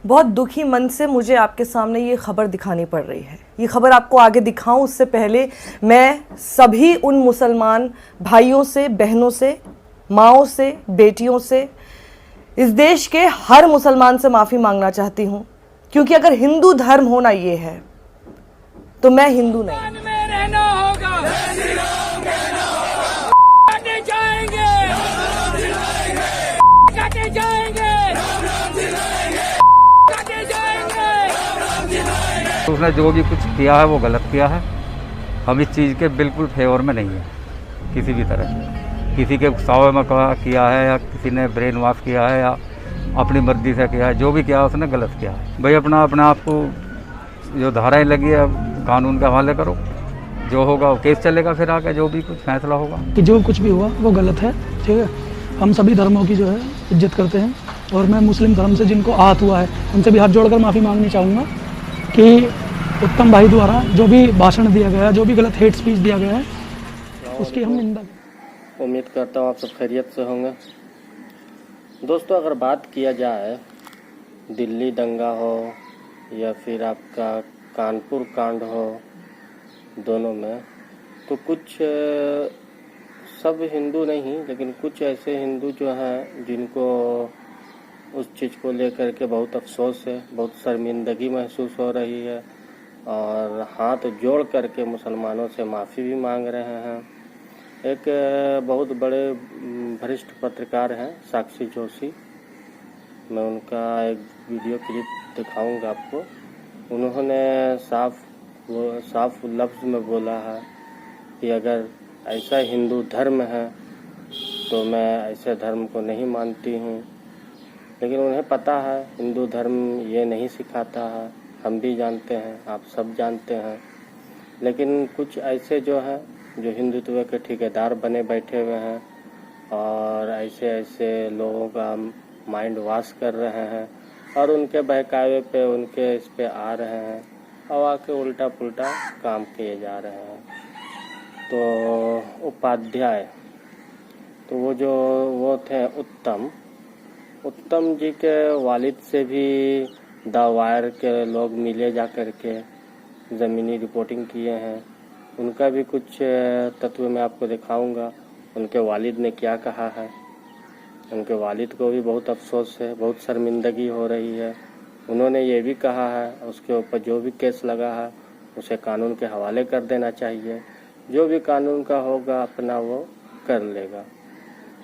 बहुत दुखी मन से मुझे आपके सामने ये खबर दिखानी पड़ रही है। ये खबर आपको आगे दिखाऊं उससे पहले मैं सभी उन मुसलमान भाइयों से, बहनों से, माँओं से, बेटियों से, इस देश के हर मुसलमान से माफ़ी मांगना चाहती हूँ, क्योंकि अगर हिंदू धर्म होना ये है तो मैं हिंदू नहीं। उसने जो भी कुछ किया है वो गलत किया है। हम इस चीज़ के बिल्कुल फेवर में नहीं है किसी भी तरह से। किसी के उकसावे में किया है या किसी ने ब्रेन वॉश किया है या अपनी मर्जी से किया है, जो भी किया उसने गलत किया है। भाई अपने आप को जो धाराएं लगी है कानून के हवाले करो, जो होगा वो केस चलेगा, फिर आगे जो भी कुछ फैसला होगा। कि जो कुछ भी हुआ वो गलत है, ठीक है। हम सभी धर्मों की जो है इज्जत करते हैं और मैं मुस्लिम धर्म से जिनको आहत हुआ है उनसे भी हाथ जोड़कर माफ़ी मांगनी चाहूँगा कि उत्तम भाई द्वारा जो भी भाषण दिया गया, जो भी गलत हेट स्पीच दिया गया है, उसकी हम निंदा। उम्मीद करता हूँ आप सब खैरियत से होंगे। दोस्तों, अगर बात किया जाए दिल्ली दंगा हो या फिर आपका कानपुर कांड हो, दोनों में तो कुछ सब हिंदू नहीं, लेकिन कुछ ऐसे हिंदू जो हैं जिनको उस चीज़ को लेकर के बहुत अफसोस है, बहुत शर्मिंदगी महसूस हो रही है और हाथ जोड़ करके मुसलमानों से माफ़ी भी मांग रहे हैं। एक बहुत बड़े वरिष्ठ पत्रकार हैं साक्षी जोशी, मैं उनका एक वीडियो क्लिप दिखाऊंगा आपको। उन्होंने साफ लफ्ज़ में बोला है कि अगर ऐसा हिंदू धर्म है तो मैं ऐसे धर्म को नहीं मानती हूँ। लेकिन उन्हें पता है हिंदू धर्म ये नहीं सिखाता है, हम भी जानते हैं, आप सब जानते हैं। लेकिन कुछ ऐसे जो हैं जो हिंदुत्व के ठेकेदार बने बैठे हुए हैं और ऐसे लोगों का माइंड वॉश कर रहे हैं और उनके बहकावे पे, उनके इस पे आ रहे हैं और आके उल्टा पुल्टा काम किए जा रहे हैं। तो उपाध्याय, तो वो थे उत्तम जी के वालिद से भी द वायर के लोग मिले जा कर के ज़मीनी रिपोर्टिंग किए हैं। उनका भी कुछ तत्व मैं आपको दिखाऊंगा, उनके वालिद ने क्या कहा है। उनके वालिद को भी बहुत अफसोस है, बहुत शर्मिंदगी हो रही है। उन्होंने ये भी कहा है उसके ऊपर जो भी केस लगा है उसे कानून के हवाले कर देना चाहिए, जो भी कानून का होगा अपना वो कर लेगा।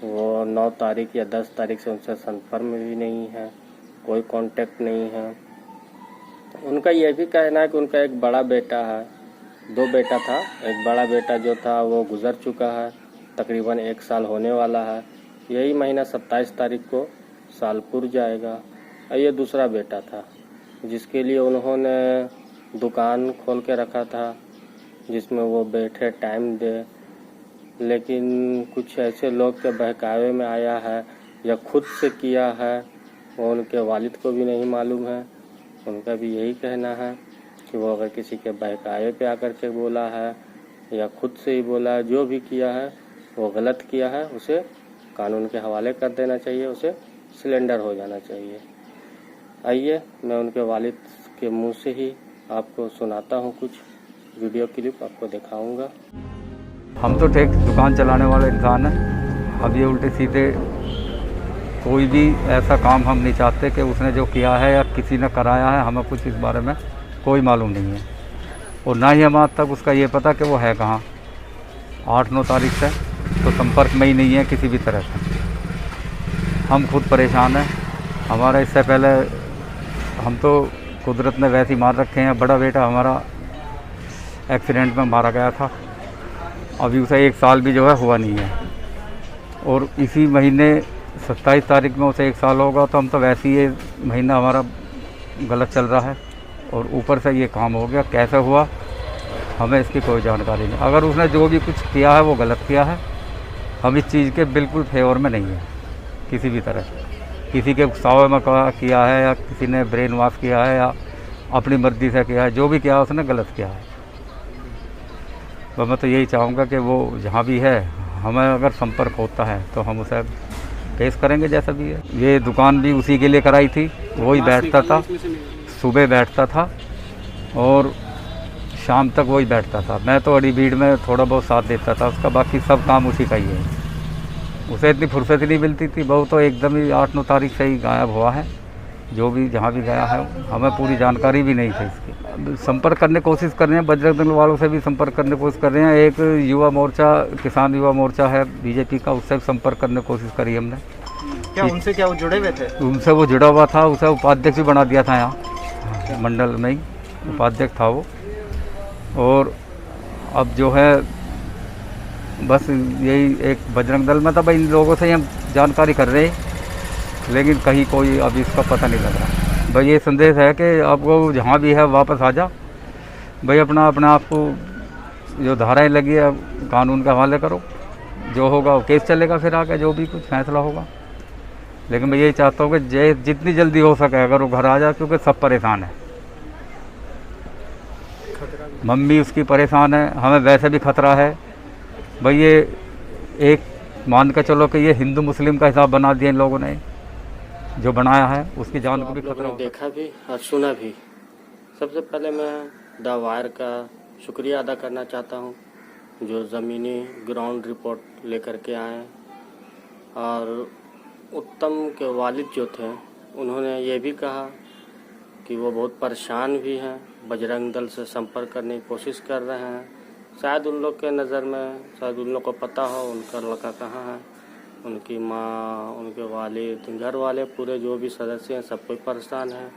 वो 9 तारीख या 10 तारीख से उनसे संपर्क में भी नहीं है, कोई कांटेक्ट नहीं है। उनका ये भी कहना है कि उनका एक बड़ा बेटा है, 2 बेटा था। एक बड़ा बेटा जो था वो गुजर चुका है, तकरीबन 1 साल होने वाला है, यही महीना 27 तारीख को साल पुर जाएगा। और ये दूसरा बेटा था जिसके लिए उन्होंने दुकान खोल के रखा था जिसमें वो बैठे टाइम दे, लेकिन कुछ ऐसे लोग के बहकावे में आया है या खुद से किया है वो उनके वालिद को भी नहीं मालूम है। उनका भी यही कहना है कि वो अगर किसी के बहकावे पे आकर के बोला है या खुद से ही बोला है, जो भी किया है वो गलत किया है, उसे कानून के हवाले कर देना चाहिए, उसे सिलेंडर हो जाना चाहिए। आइए मैं उनके वालिद के मुंह से ही आपको सुनाता हूँ, कुछ वीडियो क्लिप आपको दिखाऊंगा। हम तो ठीक दुकान चलाने वाले इंसान हैं। अब ये उल्टे सीधे कोई भी ऐसा काम हम नहीं चाहते कि उसने जो किया है या किसी ने कराया है, हमें कुछ इस बारे में कोई मालूम नहीं है और ना ही हमें आज तक उसका ये पता कि वो है कहाँ। 8-9 तारीख से तो संपर्क में ही नहीं है किसी भी तरह से। हम खुद परेशान हैं। हमारा इससे पहले हम तो कुदरत ने वैसे ही मार रखे हैं। बड़ा बेटा हमारा एक्सीडेंट में मारा गया था, अभी उसे 1 साल भी जो है हुआ नहीं है और इसी महीने 27 तारीख में उसे 1 साल होगा। तो हम तो वैसे ही ये महीना हमारा गलत चल रहा है और ऊपर से ये काम हो गया। कैसे हुआ हमें इसकी कोई जानकारी नहीं। अगर उसने जो भी कुछ किया है वो गलत किया है। हम इस चीज़ के बिल्कुल फेवर में नहीं है किसी भी तरह से। किसी के उकसावे में किया है या किसी ने ब्रेन वॉश किया है या अपनी मर्जी से किया है, जो भी किया उसने गलत किया है। तो मैं तो यही चाहूँगा कि वो जहाँ भी है हमें अगर संपर्क होता है तो हम उसे केस करेंगे जैसा भी है। ये दुकान भी उसी के लिए कराई थी, वही बैठता था, सुबह बैठता था और शाम तक वही बैठता था। मैं तो अड़ी भीड़ में थोड़ा बहुत साथ देता था उसका, बाकी सब काम उसी का ही है। उसे इतनी फुर्सत ही नहीं मिलती थी, वो तो एकदम ही 8-9 तारीख से ही गायब हुआ है। जो भी जहाँ भी गया है हमें पूरी जानकारी भी नहीं थी इसकी। संपर्क करने की कोशिश कर रहे हैं, बजरंग दल वालों से भी संपर्क करने की कोशिश कर रहे हैं। एक युवा मोर्चा, किसान युवा मोर्चा है बीजेपी का, उससे भी संपर्क करने की कोशिश करी हमने। क्या उनसे क्या वो जुड़े हुए थे? उनसे वो जुड़ा हुआ था, उसे उपाध्यक्ष भी बना दिया था यहाँ मंडल में ही, उपाध्यक्ष था वो। और अब जो है बस यही एक बजरंग दल में था भाई, इन लोगों से ही हम जानकारी कर रहे हैं, लेकिन कहीं कोई अभी इसका पता नहीं लग रहा। भाई ये संदेश है कि आपको जहाँ भी है वापस आ जा भाई, अपना आप को जो धाराएं लगी है कानून के हवाले करो, जो होगा केस चलेगा फिर आगे जो भी कुछ फैसला होगा। लेकिन मैं यही चाहता हूँ कि जितनी जल्दी हो सके अगर वो घर आ जाए, क्योंकि सब परेशान है। मम्मी उसकी परेशान है, हमें वैसे भी खतरा है भाई। ये एक मान के चलो कि ये हिंदू मुस्लिम का हिसाब बना दिया इन लोगों ने, जो बनाया है उसकी जान को भी खतरा हो। देखा भी और सुना भी। सबसे पहले मैं द वायर का शुक्रिया अदा करना चाहता हूँ, जो ज़मीनी ग्राउंड रिपोर्ट लेकर के आए। और उत्तम के वालिद जो थे उन्होंने ये भी कहा कि वो बहुत परेशान भी हैं, बजरंग दल से संपर्क करने की कोशिश कर रहे हैं। शायद उन लोग के नज़र में, शायद उन लोग को पता हो उनका लड़का कहाँ है। उनकी माँ, उनके वालिद, घर वाले, पूरे जो भी सदस्य हैं सब कोई परेशान है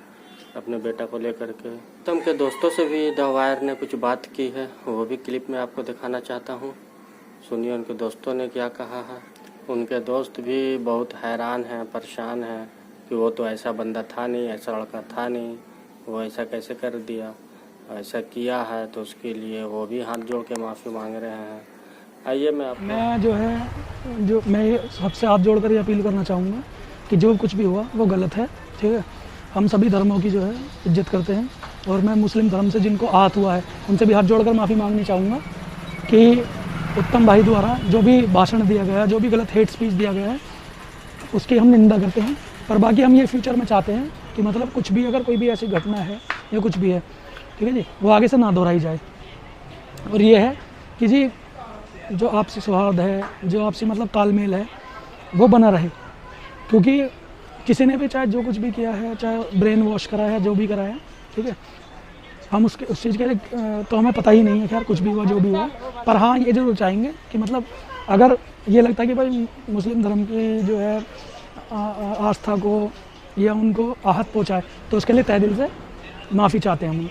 अपने बेटा को लेकर के। उत्तम के दोस्तों से भी द वायर ने कुछ बात की है, वो भी क्लिप में आपको दिखाना चाहता हूँ। सुनिए उनके दोस्तों ने क्या कहा है। उनके दोस्त भी बहुत हैरान हैं, परेशान हैं कि वो तो ऐसा बंदा था नहीं, ऐसा लड़का था नहीं, वो ऐसा कैसे कर दिया। ऐसा किया है तो उसके लिए वो भी हाथ जोड़ के माफ़ी मांग रहे हैं। आइए मैं सबसे हाथ जोड़कर ये अपील करना चाहूँगा कि जो कुछ भी हुआ वो गलत है, ठीक है। हम सभी धर्मों की जो है इज्जत करते हैं, और मैं मुस्लिम धर्म से जिनको आहत हुआ है उनसे भी हाथ जोड़कर माफ़ी मांगनी चाहूँगा कि उत्तम भाई द्वारा जो भी भाषण दिया गया है, जो भी गलत हेट स्पीच दिया गया है, उसकी हम निंदा करते हैं। पर बाकी हम ये फ्यूचर में चाहते हैं कि मतलब कुछ भी अगर कोई भी ऐसी घटना है या कुछ भी है, ठीक है जी, वो आगे से ना दोहराई जाए। और ये है कि जी जो आपसी सौहार्द है, जो आपसी मतलब तालमेल है, वो बना रहे। क्योंकि किसी ने भी चाहे जो कुछ भी किया है, चाहे ब्रेन वॉश करा है, जो भी करा है, ठीक है, हम उस चीज़ के लिए तो हमें पता ही नहीं है, खैर कुछ भी हुआ जो भी हुआ। पर हाँ ये जरूर चाहेंगे कि मतलब अगर ये लगता है कि भाई मुस्लिम धर्म की जो है आस्था को या उनको आहत पहुँचाए, तो उसके लिए तहे दिल से माफ़ी चाहते हैं हम।